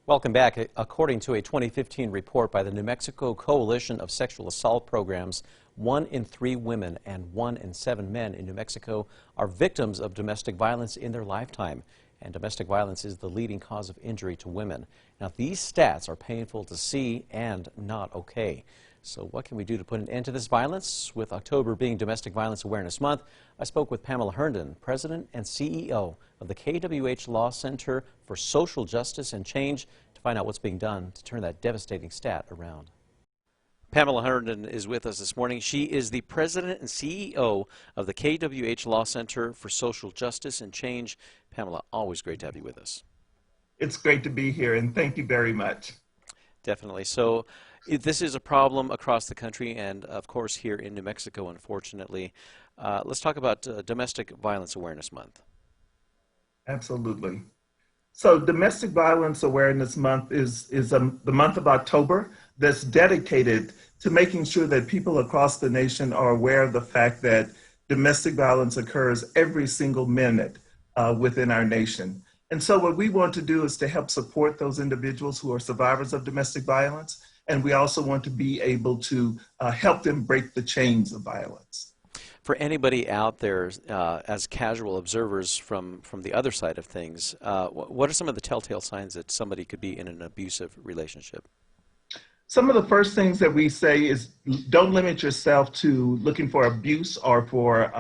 Welcome back. According to a 2015 report by the New Mexico Coalition of Sexual Assault Programs, 1 in 3 women and 1 in 7 men in New Mexico are victims of domestic violence in their lifetime. And domestic violence is the leading cause of injury to women. Now, these stats are painful to see and not okay. So what can we do to put an end to this violence? With October being Domestic Violence Awareness Month, I spoke with Pamelya Herndon, President and CEO of the KWH Law Center for Social Justice and Change, to find out what's being done to turn that devastating stat around. Pamelya Herndon is with us this morning. She is the President and CEO of the KWH Law Center for Social Justice and Change. Pamelya, always great to have you with us. It's great to be here, and thank you very much. Definitely. So this is a problem across the country and, of course, here in New Mexico, unfortunately. Let's talk about Domestic Violence Awareness Month. Absolutely. So Domestic Violence Awareness Month is the month of October that's dedicated to making sure that people across the nation are aware of the fact that domestic violence occurs every single minute within our nation. And so what we want to do is to help support those individuals who are survivors of domestic violence. And we also want to be able to help them break the chains of violence. For anybody out there as casual observers from the other side of things, what are some of the telltale signs that somebody could be in an abusive relationship? Some of the first things that we say is don't limit yourself to looking for abuse or for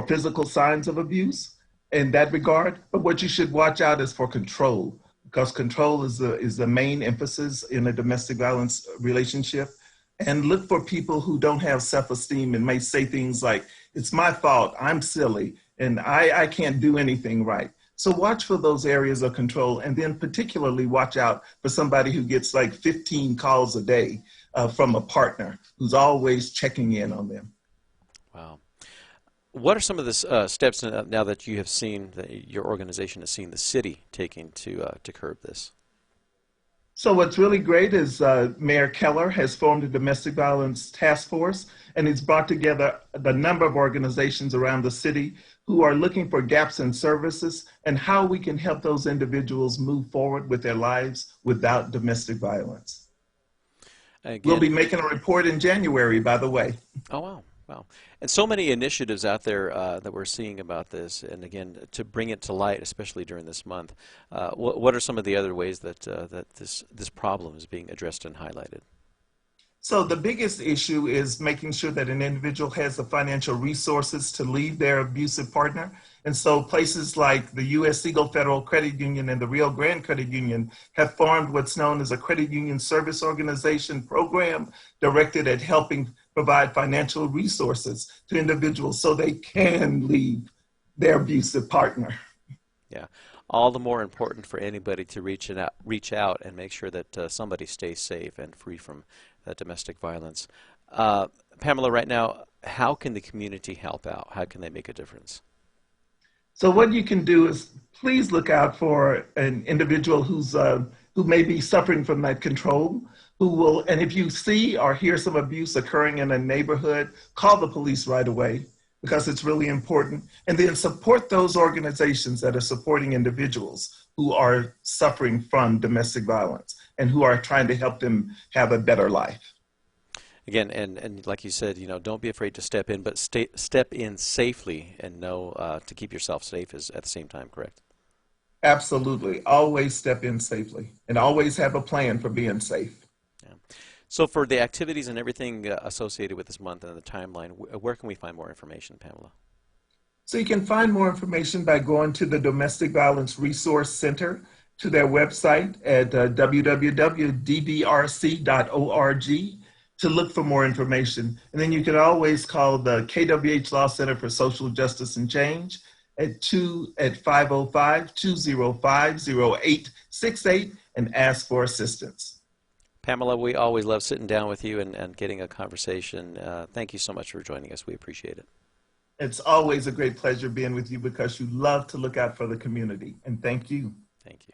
physical signs of abuse in that regard. But what you should watch out is for control, because control is the main emphasis in a domestic violence relationship. And look for people who don't have self-esteem and may say things like, it's my fault, I'm silly, and I can't do anything right. So watch for those areas of control, and then particularly watch out for somebody who gets like 15 calls a day from a partner who's always checking in on them. Wow. What are some of the steps now that you have seen, that your organization has seen the city taking to curb this? So what's really great is Mayor Keller has formed a domestic violence task force, and he's brought together a number of organizations around the city who are looking for gaps in services and how we can help those individuals move forward with their lives without domestic violence. Again, we'll be making a report in January, by the way. Oh, wow. Wow. And so many initiatives out there that we're seeing about this, and again, to bring it to light, especially during this month. What are some of the other ways that this problem is being addressed and highlighted? So the biggest issue is making sure that an individual has the financial resources to leave their abusive partner. And so places like the U.S. Eagle Federal Credit Union and the Rio Grande Credit Union have formed what's known as a credit union service organization program directed at helping provide financial resources to individuals so they can leave their abusive partner. Yeah, all the more important for anybody to reach out and make sure that somebody stays safe and free from domestic violence. Pamelya, right now, how can the community help out? How can they make a difference? So what you can do is please look out for an individual who may be suffering from that control, and if you see or hear some abuse occurring in a neighborhood, call the police right away, because it's really important. And then support those organizations that are supporting individuals who are suffering from domestic violence and who are trying to help them have a better life. Again, and like you said, don't be afraid to step in, but step in safely and know to keep yourself safe is at the same time, correct? Absolutely. Always step in safely and always have a plan for being safe. Yeah. So for the activities and everything associated with this month and the timeline, where can we find more information, Pamelya? So you can find more information by going to the Domestic Violence Resource Center, to their website at www.dvrc.org to look for more information. And then you can always call the KWH Law Center for Social Justice and Change at 505-205-0868 and ask for assistance. Pamelya, we always love sitting down with you and getting a conversation. Thank you so much for joining us. We appreciate it. It's always a great pleasure being with you because you love to look out for the community. And thank you. Thank you.